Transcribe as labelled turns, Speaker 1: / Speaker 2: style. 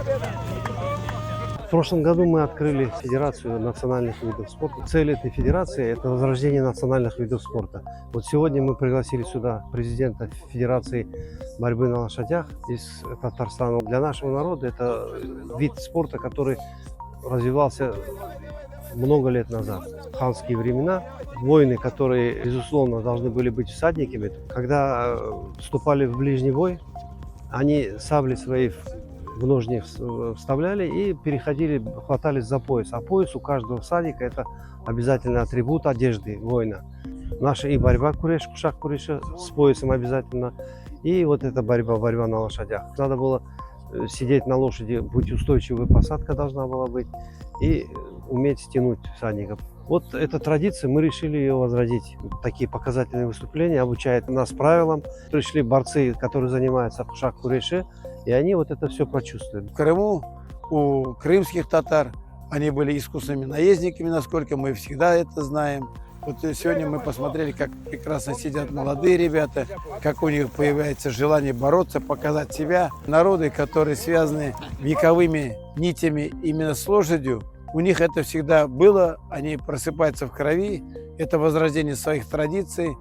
Speaker 1: В прошлом году мы открыли Федерацию национальных видов спорта. Цель этой федерации – это возрождение национальных видов спорта. Вот сегодня мы пригласили сюда президента Федерации борьбы на лошадях из Татарстана. Для нашего народа это вид спорта, который развивался много лет назад. В ханские времена воины, которые, безусловно, должны были быть всадниками, когда вступали в ближний бой, они сабли свои в ножни вставляли и переходили, хватались за пояс. А пояс у каждого всадника – это обязательно атрибут одежды воина. Наша и борьба куреш, кушак куреша с поясом обязательно. И вот эта борьба на лошадях. Надо было сидеть на лошади, быть устойчивой, посадка должна была быть и уметь стянуть всадников. Вот эта традиция, мы решили ее возродить. Такие показательные выступления обучают нас правилам. Пришли борцы, которые занимаются кушак-куреше, и они вот это все прочувствуют.
Speaker 2: В Крыму у крымских татар они были искусными наездниками, насколько мы всегда это знаем. Вот сегодня мы посмотрели, как прекрасно сидят молодые ребята, как у них появляется желание бороться, показать себя. Народы, которые связаны вековыми нитями именно с лошадью, у них это всегда было, они просыпаются в крови, это возрождение своих традиций.